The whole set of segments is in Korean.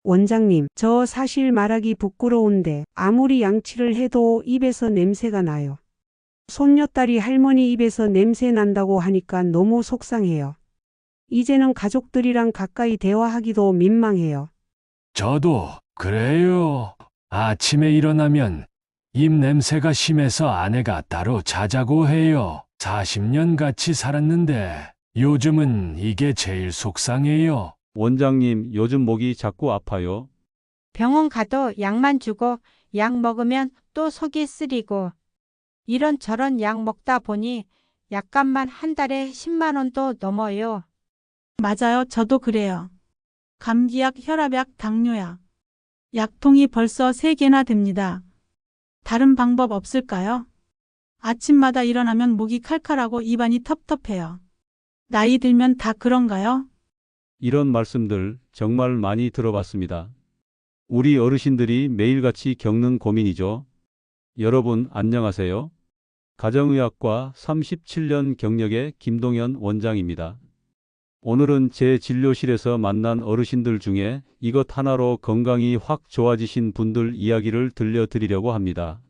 원장님, 저 사실 말하기 부끄러운데 아무리 양치를 해도 입에서 냄새가 나요. 손녀딸이 할머니 입에서 냄새 난다고 하니까 너무 속상해요. 이제는 가족들이랑 가까이 대화하기도 민망해요. 저도 그래요. 아침에 일어나면 입 냄새가 심해서 아내가 따로 자자고 해요. 40년 같이 살았는데 요즘은 이게 제일 속상해요. 원장님, 요즘 목이 자꾸 아파요. 병원 가도 약만 주고 약 먹으면 또 속이 쓰리고 이런저런 약 먹다 보니 약값만 한 달에 10만 원도 넘어요. 맞아요. 저도 그래요. 감기약, 혈압약, 당뇨약. 약통이 벌써 3개나 됩니다. 다른 방법 없을까요? 아침마다 일어나면 목이 칼칼하고 입안이 텁텁해요. 나이 들면 다 그런가요? 이런 말씀들 정말 많이 들어봤습니다. 우리 어르신들이 매일같이 겪는 고민이죠. 여러분 안녕하세요. 가정의학과 37년 경력의 김동현 원장입니다. 오늘은 제 진료실에서 만난 어르신들 중에 이것 하나로 건강이 확 좋아지신 분들 이야기를 들려드리려고 합니다.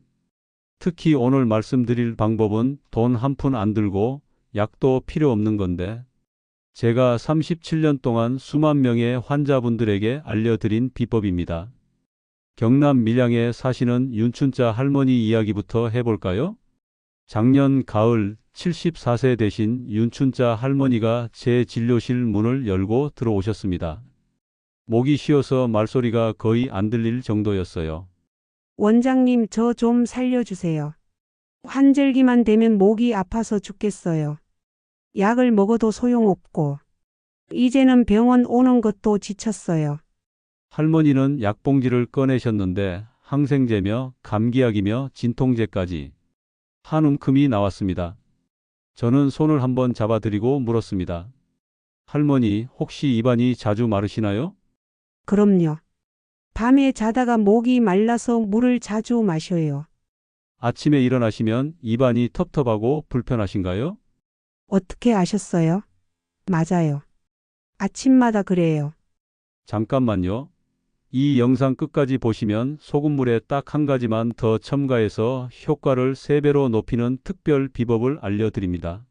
특히 오늘 말씀드릴 방법은 돈 한 푼 안 들고 약도 필요 없는 건데 제가 37년 동안 수만 명의 환자분들에게 알려드린 비법입니다. 경남 밀양에 사시는 윤춘자 할머니 이야기부터 해볼까요? 작년 가을 74세 되신 윤춘자 할머니가 제 진료실 문을 열고 들어오셨습니다. 목이 쉬어서 말소리가 거의 안 들릴 정도였어요. 원장님, 저 좀 살려주세요. 환절기만 되면 목이 아파서 죽겠어요. 약을 먹어도 소용없고, 이제는 병원 오는 것도 지쳤어요. 할머니는 약봉지를 꺼내셨는데 항생제며 감기약이며 진통제까지 한 움큼이 나왔습니다. 저는 손을 한번 잡아드리고 물었습니다. 할머니, 혹시 입안이 자주 마르시나요? 그럼요. 밤에 자다가 목이 말라서 물을 자주 마셔요. 아침에 일어나시면 입안이 텁텁하고 불편하신가요? 어떻게 아셨어요? 맞아요. 아침마다 그래요. 잠깐만요. 이 영상 끝까지 보시면 소금물에 딱 한 가지만 더 첨가해서 효과를 3배로 높이는 특별 비법을 알려드립니다.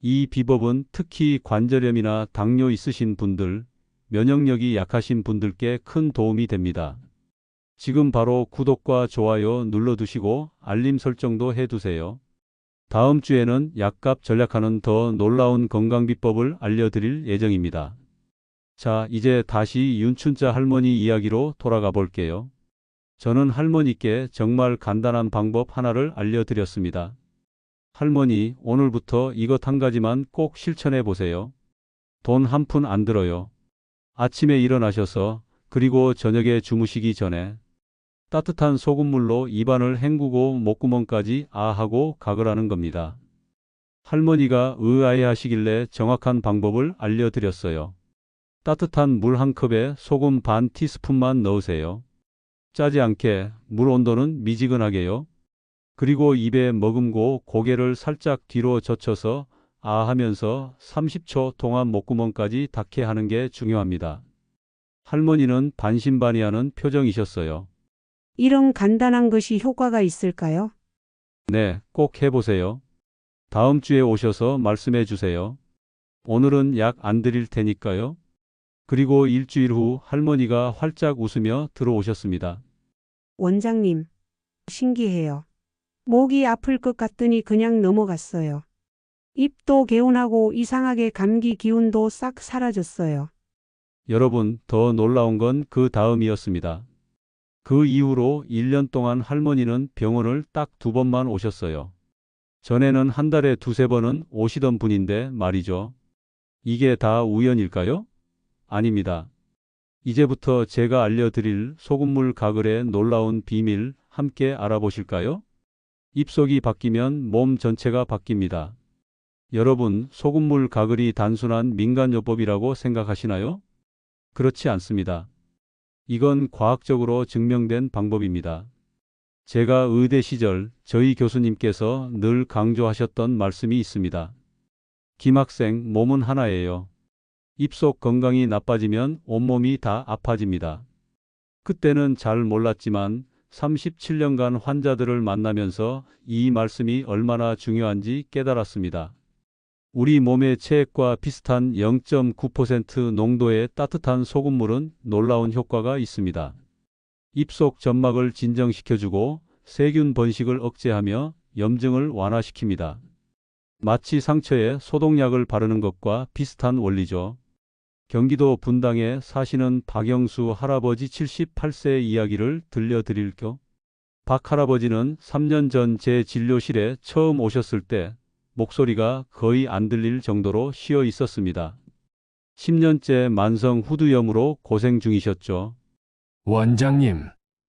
이 비법은 특히 관절염이나 당뇨 있으신 분들, 면역력이 약하신 분들께 큰 도움이 됩니다. 지금 바로 구독과 좋아요 눌러두시고 알림 설정도 해두세요. 다음 주에는 약값 절약하는 더 놀라운 건강비법을 알려드릴 예정입니다. 자, 이제 다시 윤춘자 할머니 이야기로 돌아가 볼게요. 저는 할머니께 정말 간단한 방법 하나를 알려드렸습니다. 할머니, 오늘부터 이것 한 가지만 꼭 실천해 보세요. 돈 한 푼 안 들어요. 아침에 일어나셔서 그리고 저녁에 주무시기 전에 따뜻한 소금물로 입안을 헹구고 목구멍까지 아하고 가글하는 겁니다. 할머니가 의아해하시길래 정확한 방법을 알려드렸어요. 따뜻한 물 한 컵에 소금 반 티스푼만 넣으세요. 짜지 않게 물 온도는 미지근하게요. 그리고 입에 머금고 고개를 살짝 뒤로 젖혀서 하면서 30초 동안 목구멍까지 닿게 하는 게 중요합니다. 할머니는 반신반의하는 표정이셨어요. 이런 간단한 것이 효과가 있을까요? 네, 꼭 해보세요. 다음 주에 오셔서 말씀해 주세요. 오늘은 약 안 드릴 테니까요. 그리고 일주일 후 할머니가 활짝 웃으며 들어오셨습니다. 원장님, 신기해요. 목이 아플 것 같더니 그냥 넘어갔어요. 입도 개운하고 이상하게 감기 기운도 싹 사라졌어요. 여러분, 더 놀라운 건 그 다음이었습니다. 그 이후로 1년 동안 할머니는 병원을 딱 2번만 오셨어요. 전에는 한 달에 2~3번은 오시던 분인데 말이죠. 이게 다 우연일까요? 아닙니다. 이제부터 제가 알려드릴 소금물 가글의 놀라운 비밀 함께 알아보실까요? 입속이 바뀌면 몸 전체가 바뀝니다. 여러분, 소금물 가글이 단순한 민간요법이라고 생각하시나요? 그렇지 않습니다. 이건 과학적으로 증명된 방법입니다. 제가 의대 시절 저희 교수님께서 늘 강조하셨던 말씀이 있습니다. 김 학생, 몸은 하나예요. 입속 건강이 나빠지면 온몸이 다 아파집니다. 그때는 잘 몰랐지만 37년간 환자들을 만나면서 이 말씀이 얼마나 중요한지 깨달았습니다. 우리 몸의 체액과 비슷한 0.9% 농도의 따뜻한 소금물은 놀라운 효과가 있습니다. 입속 점막을 진정시켜주고 세균 번식을 억제하며 염증을 완화시킵니다. 마치 상처에 소독약을 바르는 것과 비슷한 원리죠. 경기도 분당에 사시는 박영수 할아버지 78세의 이야기를 들려드릴게요. 박 할아버지는 3년 전 제 진료실에 처음 오셨을 때 목소리가 거의 안 들릴 정도로 쉬어 있었습니다. 10년째 만성 후두염으로 고생 중이셨죠. 원장님,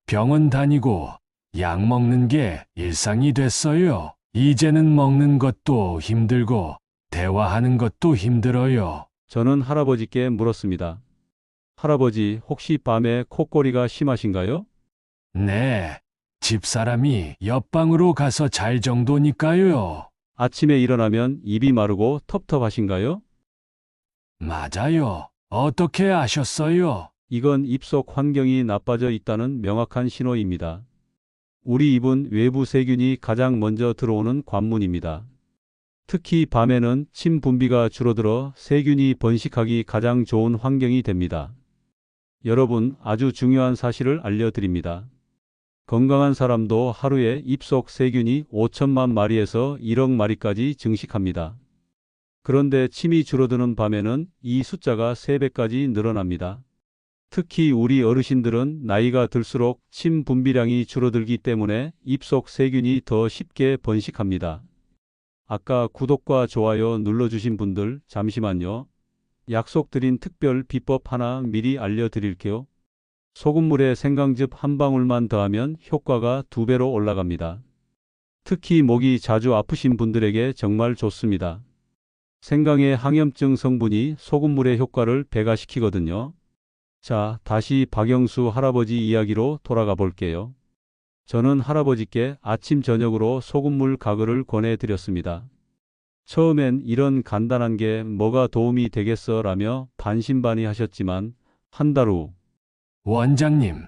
병원 다니고 약 먹는 게 일상이 됐어요. 이제는 먹는 것도 힘들고 대화하는 것도 힘들어요. 저는 할아버지께 물었습니다. 할아버지, 혹시 밤에 콧골이가 심하신가요? 네, 집사람이 옆방으로 가서 잘 정도니까요. 아침에 일어나면 입이 마르고 텁텁하신가요? 맞아요. 어떻게 아셨어요? 이건 입속 환경이 나빠져 있다는 명확한 신호입니다. 우리 입은 외부 세균이 가장 먼저 들어오는 관문입니다. 특히 밤에는 침 분비가 줄어들어 세균이 번식하기 가장 좋은 환경이 됩니다. 여러분, 아주 중요한 사실을 알려드립니다. 건강한 사람도 하루에 입속 세균이 5천만 마리에서 1억 마리까지 증식합니다. 그런데 침이 줄어드는 밤에는 이 숫자가 3배까지 늘어납니다. 특히 우리 어르신들은 나이가 들수록 침 분비량이 줄어들기 때문에 입속 세균이 더 쉽게 번식합니다. 아까 구독과 좋아요 눌러주신 분들 잠시만요. 약속드린 특별 비법 하나 미리 알려드릴게요. 소금물에 생강즙 한 방울만 더하면 효과가 2배로 올라갑니다. 특히 목이 자주 아프신 분들에게 정말 좋습니다. 생강의 항염증 성분이 소금물의 효과를 배가시키거든요. 자, 다시 박영수 할아버지 이야기로 돌아가 볼게요. 저는 할아버지께 아침 저녁으로 소금물 가글을 권해드렸습니다. 처음엔 이런 간단한 게 뭐가 도움이 되겠어 라며 반신반의하셨지만 한 달 후 원장님,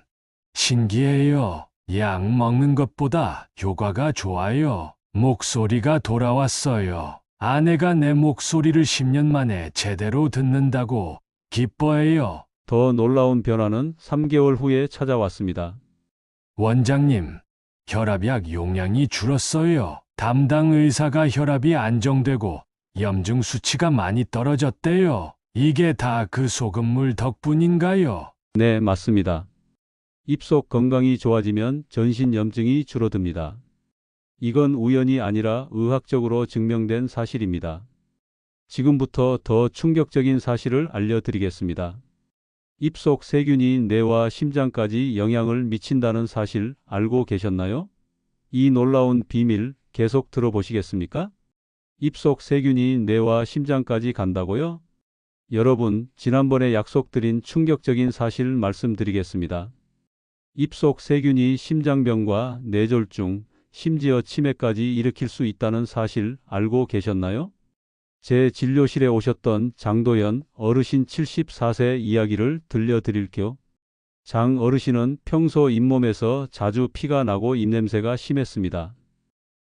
신기해요. 약 먹는 것보다 효과가 좋아요. 목소리가 돌아왔어요. 아내가 내 목소리를 10년 만에 제대로 듣는다고 기뻐해요. 더 놀라운 변화는 3개월 후에 찾아왔습니다. 원장님, 혈압약 용량이 줄었어요. 담당 의사가 혈압이 안정되고 염증 수치가 많이 떨어졌대요. 이게 다 그 소금물 덕분인가요? 네, 맞습니다. 입속 건강이 좋아지면 전신 염증이 줄어듭니다. 이건 우연이 아니라 의학적으로 증명된 사실입니다. 지금부터 더 충격적인 사실을 알려드리겠습니다. 입속 세균이 뇌와 심장까지 영향을 미친다는 사실 알고 계셨나요? 이 놀라운 비밀 계속 들어보시겠습니까? 입속 세균이 뇌와 심장까지 간다고요? 여러분, 지난번에 약속드린 충격적인 사실 말씀드리겠습니다. 입속 세균이 심장병과 뇌졸중, 심지어 치매까지 일으킬 수 있다는 사실 알고 계셨나요? 제 진료실에 오셨던 장도연 어르신 74세 이야기를 들려드릴게요. 장 어르신은 평소 잇몸에서 자주 피가 나고 입냄새가 심했습니다.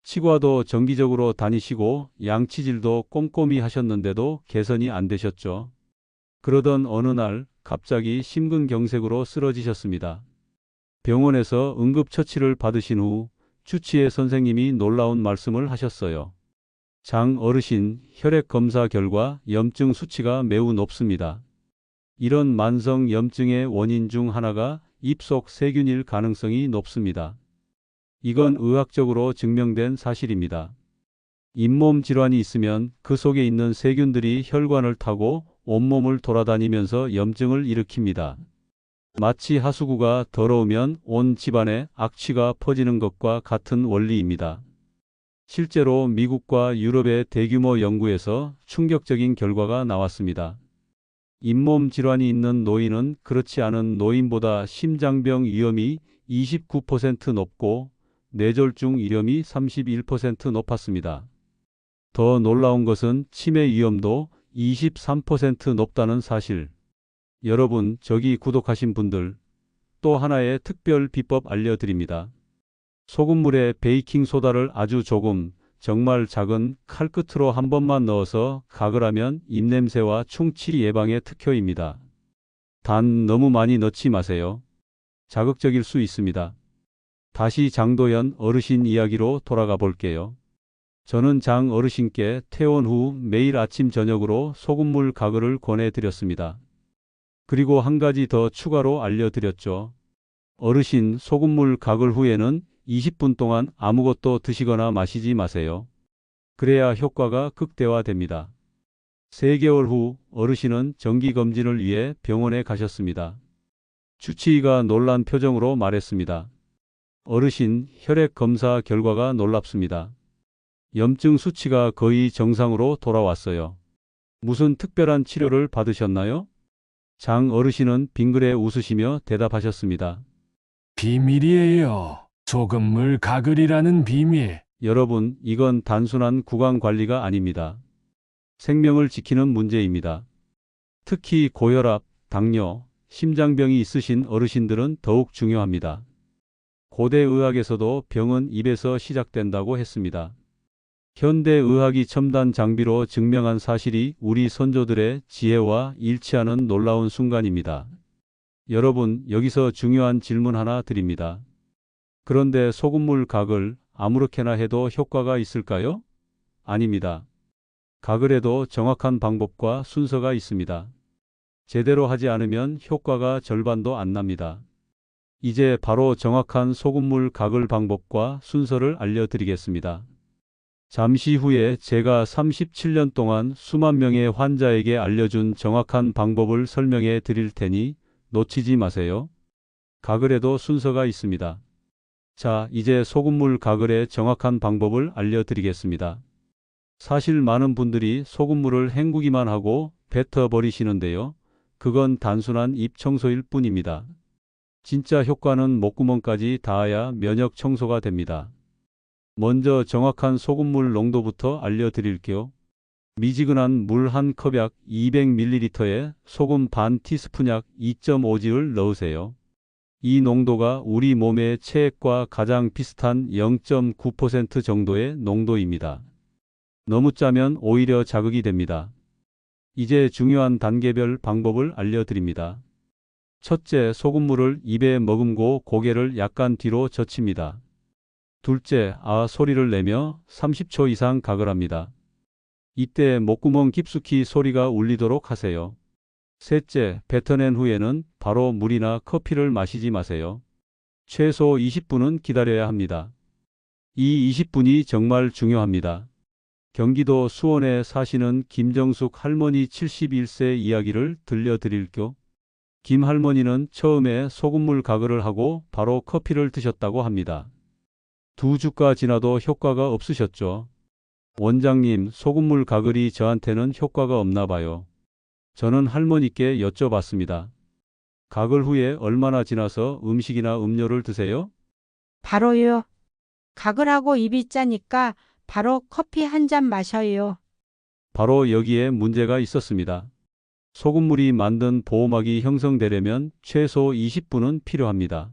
치과도 정기적으로 다니시고 양치질도 꼼꼼히 하셨는데도 개선이 안 되셨죠. 그러던 어느 날 갑자기 심근경색으로 쓰러지셨습니다. 병원에서 응급처치를 받으신 후 주치의 선생님이 놀라운 말씀을 하셨어요. 장 어르신, 혈액 검사 결과 염증 수치가 매우 높습니다. 이런 만성 염증의 원인 중 하나가 입속 세균일 가능성이 높습니다. 이건 의학적으로 증명된 사실입니다. 잇몸 질환이 있으면 그 속에 있는 세균들이 혈관을 타고 온몸을 돌아다니면서 염증을 일으킵니다. 마치 하수구가 더러우면 온 집안에 악취가 퍼지는 것과 같은 원리입니다. 실제로 미국과 유럽의 대규모 연구에서 충격적인 결과가 나왔습니다. 잇몸 질환이 있는 노인은 그렇지 않은 노인보다 심장병 위험이 29% 높고 뇌졸중 위험이 31% 높았습니다. 더 놀라운 것은 치매 위험도 23% 높다는 사실. 여러분, 저기 구독하신 분들, 또 하나의 특별 비법 알려드립니다. 소금물에 베이킹소다를 아주 조금, 정말 작은 칼끝으로 한 번만 넣어서 각을 하면 입냄새와 충치 예방에 특효입니다. 단 너무 많이 넣지 마세요. 자극적일 수 있습니다. 다시 장도연 어르신 이야기로 돌아가 볼게요. 저는 장 어르신께 퇴원 후 매일 아침 저녁으로 소금물 가글을 권해드렸습니다. 그리고 한 가지 더 추가로 알려드렸죠. 어르신, 소금물 가글 후에는 20분 동안 아무것도 드시거나 마시지 마세요. 그래야 효과가 극대화됩니다. 3개월 후 어르신은 정기검진을 위해 병원에 가셨습니다. 주치의가 놀란 표정으로 말했습니다. 어르신, 혈액 검사 결과가 놀랍습니다. 염증 수치가 거의 정상으로 돌아왔어요. 무슨 특별한 치료를 받으셨나요? 장 어르신은 빙그레 웃으시며 대답하셨습니다. 비밀이에요. 소금물 가글이라는 비밀. 여러분, 이건 단순한 구강 관리가 아닙니다. 생명을 지키는 문제입니다. 특히 고혈압, 당뇨, 심장병이 있으신 어르신들은 더욱 중요합니다. 고대 의학에서도 병은 입에서 시작된다고 했습니다. 현대 의학이 첨단 장비로 증명한 사실이 우리 선조들의 지혜와 일치하는 놀라운 순간입니다. 여러분, 여기서 중요한 질문 하나 드립니다. 그런데 소금물 가글 아무렇게나 해도 효과가 있을까요? 아닙니다. 가글에도 정확한 방법과 순서가 있습니다. 제대로 하지 않으면 효과가 절반도 안 납니다. 이제 바로 정확한 소금물 가글 방법과 순서를 알려드리겠습니다. 잠시 후에 제가 37년 동안 수만 명의 환자에게 알려준 정확한 방법을 설명해 드릴 테니 놓치지 마세요. 가글에도 순서가 있습니다. 자, 이제 소금물 가글의 정확한 방법을 알려드리겠습니다. 사실 많은 분들이 소금물을 헹구기만 하고 뱉어버리시는데요. 그건 단순한 입 청소일 뿐입니다. 진짜 효과는 목구멍까지 닿아야 면역 청소가 됩니다. 먼저 정확한 소금물 농도부터 알려드릴게요. 미지근한 물 한 컵약 200ml에 소금 반 티스푼약 2.5지를 넣으세요. 이 농도가 우리 몸의 체액과 가장 비슷한 0.9% 정도의 농도입니다. 너무 짜면 오히려 자극이 됩니다. 이제 중요한 단계별 방법을 알려드립니다. 첫째, 소금물을 입에 머금고 고개를 약간 뒤로 젖힙니다. 둘째, 아 소리를 내며 30초 이상 가글합니다. 이때 목구멍 깊숙이 소리가 울리도록 하세요. 셋째, 뱉어낸 후에는 바로 물이나 커피를 마시지 마세요. 최소 20분은 기다려야 합니다. 이 20분이 정말 중요합니다. 경기도 수원에 사시는 김정숙 할머니 71세 이야기를 들려드릴게요. 김 할머니는 처음에 소금물 가글을 하고 바로 커피를 드셨다고 합니다. 2주가 지나도 효과가 없으셨죠. 원장님, 소금물 가글이 저한테는 효과가 없나 봐요. 저는 할머니께 여쭤봤습니다. 가글 후에 얼마나 지나서 음식이나 음료를 드세요? 바로요. 가글하고 입이 짜니까 바로 커피 한 잔 마셔요. 바로 여기에 문제가 있었습니다. 소금물이 만든 보호막이 형성되려면 최소 20분은 필요합니다.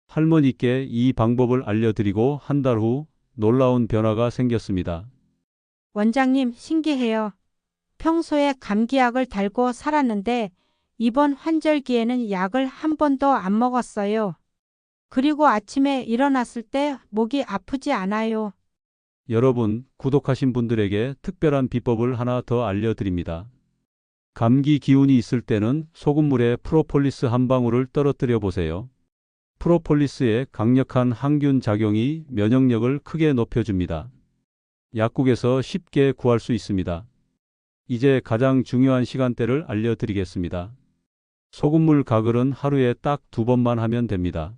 할머니께 이 방법을 알려드리고 한 달 후 놀라운 변화가 생겼습니다. 원장님, 신기해요. 평소에 감기약을 달고 살았는데 이번 환절기에는 약을 한 번도 안 먹었어요. 그리고 아침에 일어났을 때 목이 아프지 않아요. 여러분, 구독하신 분들에게 특별한 비법을 하나 더 알려드립니다. 감기 기운이 있을 때는 소금물에 프로폴리스 한 방울을 떨어뜨려 보세요. 프로폴리스의 강력한 항균 작용이 면역력을 크게 높여줍니다. 약국에서 쉽게 구할 수 있습니다. 이제 가장 중요한 시간대를 알려드리겠습니다. 소금물 가글은 하루에 딱 2번만 하면 됩니다.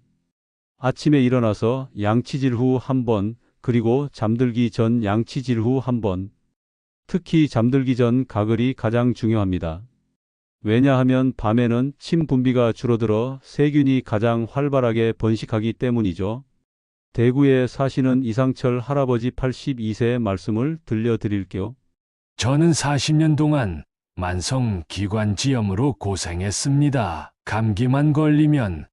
아침에 일어나서 양치질 후 한 번, 그리고 잠들기 전 양치질 후 한 번. 특히 잠들기 전 가글이 가장 중요합니다. 왜냐하면 밤에는 침 분비가 줄어들어 세균이 가장 활발하게 번식하기 때문이죠. 대구에 사시는 이상철 할아버지 82세의 말씀을 들려드릴게요. 저는 40년 동안 만성 기관지염으로 고생했습니다. 감기만 걸리면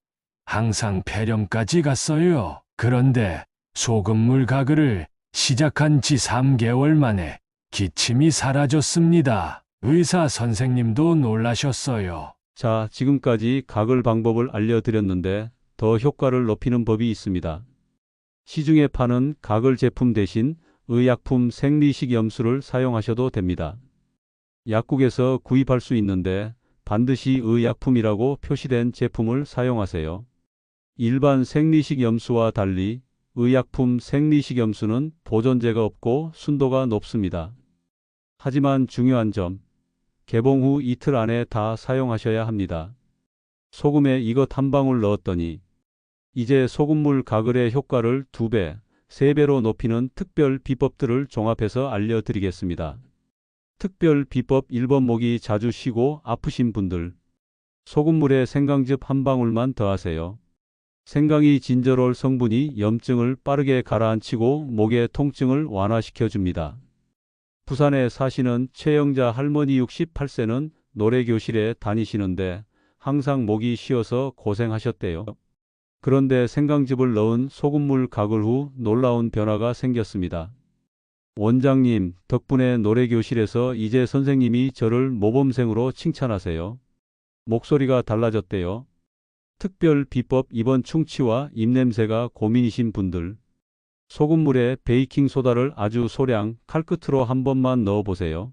항상 폐렴까지 갔어요. 그런데 소금물 가글을 시작한 지 3개월 만에 기침이 사라졌습니다. 의사 선생님도 놀라셨어요. 자, 지금까지 가글 방법을 알려드렸는데 더 효과를 높이는 법이 있습니다. 시중에 파는 가글 제품 대신 의약품 생리식염수를 사용하셔도 됩니다. 약국에서 구입할 수 있는데 반드시 의약품이라고 표시된 제품을 사용하세요. 일반 생리식염수와 달리 의약품 생리식염수는 보존제가 없고 순도가 높습니다. 하지만 중요한 점, 개봉 후 이틀 안에 다 사용하셔야 합니다. 소금에 이것 한 방울 넣었더니 이제 소금물 가글의 효과를 2배, 3배로 높이는 특별 비법들을 종합해서 알려드리겠습니다. 특별 비법 1번 목이 자주 쉬고 아프신 분들, 소금물에 생강즙 한 방울만 더하세요. 생강이 진저롤 성분이 염증을 빠르게 가라앉히고 목의 통증을 완화시켜 줍니다. 부산에 사시는 최영자 할머니 68세는 노래교실에 다니시는데 항상 목이 쉬어서 고생하셨대요. 그런데 생강즙을 넣은 소금물 가글 후 놀라운 변화가 생겼습니다. 원장님, 덕분에 노래교실에서 이제 선생님이 저를 모범생으로 칭찬하세요. 목소리가 달라졌대요. 특별 비법 2번 충치와 입냄새가 고민이신 분들. 소금물에 베이킹소다를 아주 소량 칼끝으로 한 번만 넣어보세요.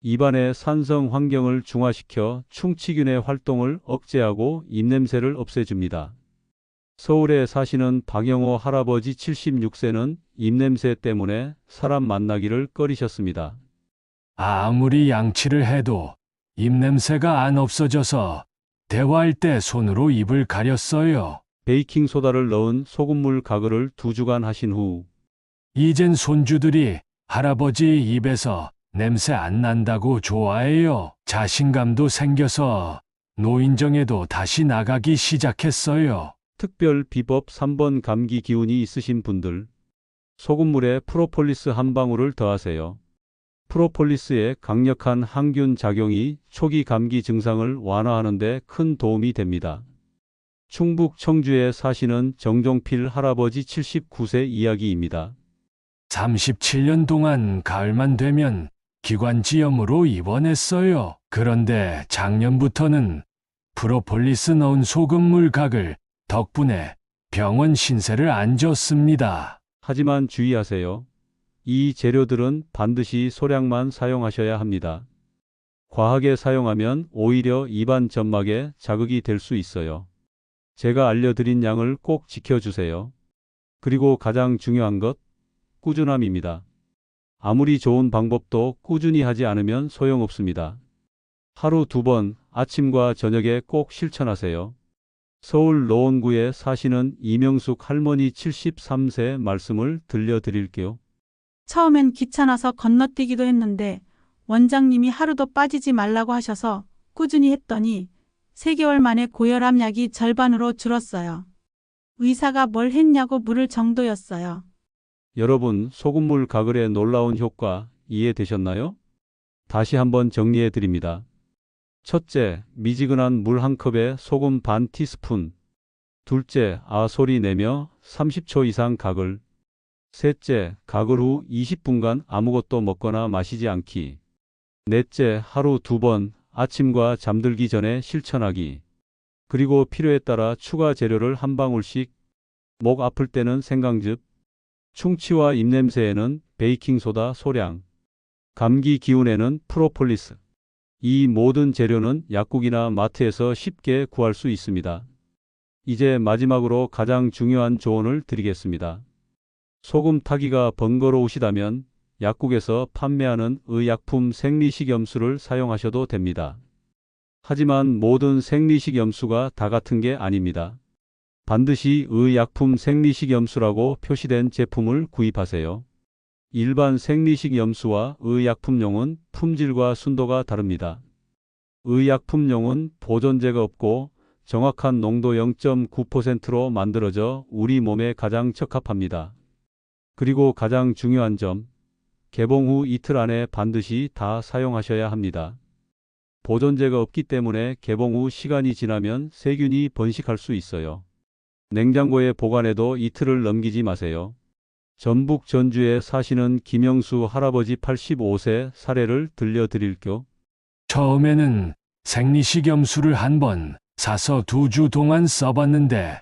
입안의 산성 환경을 중화시켜 충치균의 활동을 억제하고 입냄새를 없애줍니다. 서울에 사시는 박영호 할아버지 76세는 입냄새 때문에 사람 만나기를 꺼리셨습니다. 아무리 양치를 해도 입냄새가 안 없어져서 대화할 때 손으로 입을 가렸어요. 베이킹소다를 넣은 소금물 가글을 2주간 하신 후 이젠 손주들이 할아버지 입에서 냄새 안 난다고 좋아해요. 자신감도 생겨서 노인정에도 다시 나가기 시작했어요. 특별 비법 3번 감기 기운이 있으신 분들. 소금물에 프로폴리스 한 방울을 더하세요. 프로폴리스의 강력한 항균 작용이 초기 감기 증상을 완화하는 데 큰 도움이 됩니다. 충북 청주에 사시는 정종필 할아버지 79세 이야기입니다. 37년 동안 가을만 되면 기관지염으로 입원했어요. 그런데 작년부터는 프로폴리스 넣은 소금물 가글 덕분에 병원 신세를 안 졌습니다. 하지만 주의하세요. 이 재료들은 반드시 소량만 사용하셔야 합니다. 과하게 사용하면 오히려 입안 점막에 자극이 될 수 있어요. 제가 알려드린 양을 꼭 지켜주세요. 그리고 가장 중요한 것, 꾸준함입니다. 아무리 좋은 방법도 꾸준히 하지 않으면 소용없습니다. 하루 2번 아침과 저녁에 꼭 실천하세요. 서울 노원구에 사시는 이명숙 할머니 73세 말씀을 들려드릴게요. 처음엔 귀찮아서 건너뛰기도 했는데 원장님이 하루도 빠지지 말라고 하셔서 꾸준히 했더니 3개월 만에 고혈압 약이 절반으로 줄었어요. 의사가 뭘 했냐고 물을 정도였어요. 여러분, 소금물 가글의 놀라운 효과 이해되셨나요? 다시 한번 정리해 드립니다. 첫째, 미지근한 물 한 컵에 소금 반 티스푼. 둘째, 아 소리 내며 30초 이상 가글. 셋째, 가글 후 20분간 아무것도 먹거나 마시지 않기. 넷째, 하루 2번 아침과 잠들기 전에 실천하기. 그리고 필요에 따라 추가 재료를 한 방울씩. 목 아플 때는 생강즙, 충치와 입냄새에는 베이킹소다 소량, 감기 기운에는 프로폴리스. 이 모든 재료는 약국이나 마트에서 쉽게 구할 수 있습니다. 이제 마지막으로 가장 중요한 조언을 드리겠습니다. 소금 타기가 번거로우시다면 약국에서 판매하는 의약품 생리식염수를 사용하셔도 됩니다. 하지만 모든 생리식염수가 다 같은 게 아닙니다. 반드시 의약품 생리식염수라고 표시된 제품을 구입하세요. 일반 생리식염수와 의약품용은 품질과 순도가 다릅니다. 의약품용은 보존제가 없고 정확한 농도 0.9%로 만들어져 우리 몸에 가장 적합합니다. 그리고 가장 중요한 점, 개봉 후 이틀 안에 반드시 다 사용하셔야 합니다. 보존제가 없기 때문에 개봉 후 시간이 지나면 세균이 번식할 수 있어요. 냉장고에 보관해도 이틀을 넘기지 마세요. 전북 전주에 사시는 김영수 할아버지 85세 사례를 들려드릴게요. 처음에는 생리식염수를 한 번 사서 2주 동안 써봤는데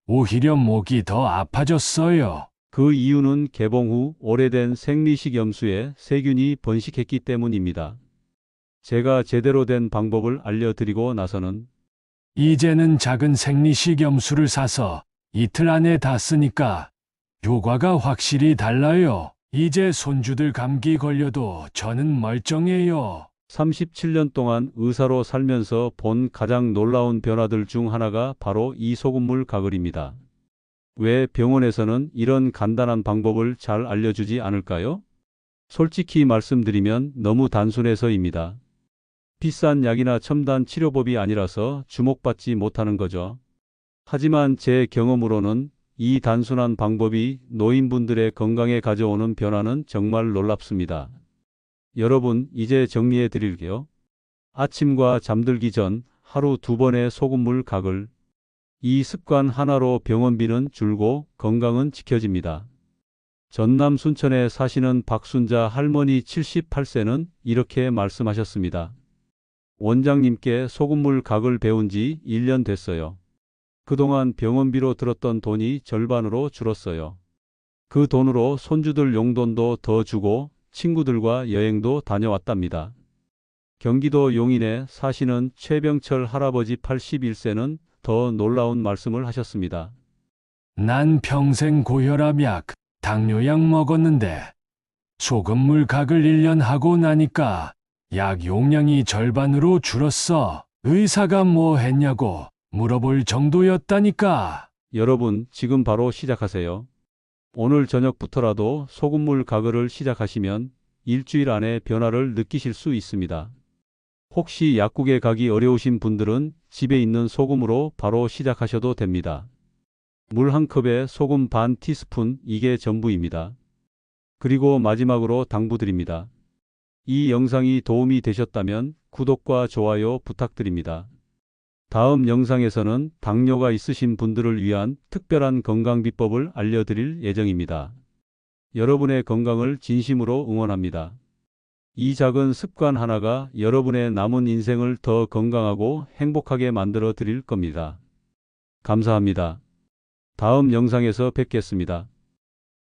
오히려 목이 더 아파졌어요. 그 이유는 개봉 후 오래된 생리식염수에 세균이 번식했기 때문입니다. 제가 제대로 된 방법을 알려드리고 나서는 이제는 작은 생리식염수를 사서 이틀 안에 다 쓰니까 효과가 확실히 달라요. 이제 손주들 감기 걸려도 저는 멀쩡해요. 37년 동안 의사로 살면서 본 가장 놀라운 변화들 중 하나가 바로 이 소금물 가글입니다. 왜 병원에서는 이런 간단한 방법을 잘 알려주지 않을까요? 솔직히 말씀드리면 너무 단순해서입니다. 비싼 약이나 첨단 치료법이 아니라서 주목받지 못하는 거죠. 하지만 제 경험으로는 이 단순한 방법이 노인분들의 건강에 가져오는 변화는 정말 놀랍습니다. 여러분, 이제 정리해 드릴게요. 아침과 잠들기 전 하루 2번의 소금물 가글. 이 습관 하나로 병원비는 줄고 건강은 지켜집니다. 전남 순천에 사시는 박순자 할머니 78세는 이렇게 말씀하셨습니다. 원장님께 소금물 가글 배운 지 1년 됐어요. 그동안 병원비로 들었던 돈이 절반으로 줄었어요. 그 돈으로 손주들 용돈도 더 주고 친구들과 여행도 다녀왔답니다. 경기도 용인에 사시는 최병철 할아버지 81세는 더 놀라운 말씀을 하셨습니다. 난 평생 고혈압약, 당뇨약 먹었는데 소금물 가글 1년 하고 나니까 약 용량이 절반으로 줄었어. 의사가 뭐 했냐고 물어볼 정도였다니까. 여러분, 지금 바로 시작하세요. 오늘 저녁부터라도 소금물 가글을 시작하시면 일주일 안에 변화를 느끼실 수 있습니다. 혹시 약국에 가기 어려우신 분들은 집에 있는 소금으로 바로 시작하셔도 됩니다. 물 한 컵에 소금 반 티스푼, 이게 전부입니다. 그리고 마지막으로 당부드립니다. 이 영상이 도움이 되셨다면 구독과 좋아요 부탁드립니다. 다음 영상에서는 당뇨가 있으신 분들을 위한 특별한 건강 비법을 알려드릴 예정입니다. 여러분의 건강을 진심으로 응원합니다. 이 작은 습관 하나가 여러분의 남은 인생을 더 건강하고 행복하게 만들어 드릴 겁니다. 감사합니다. 다음 영상에서 뵙겠습니다.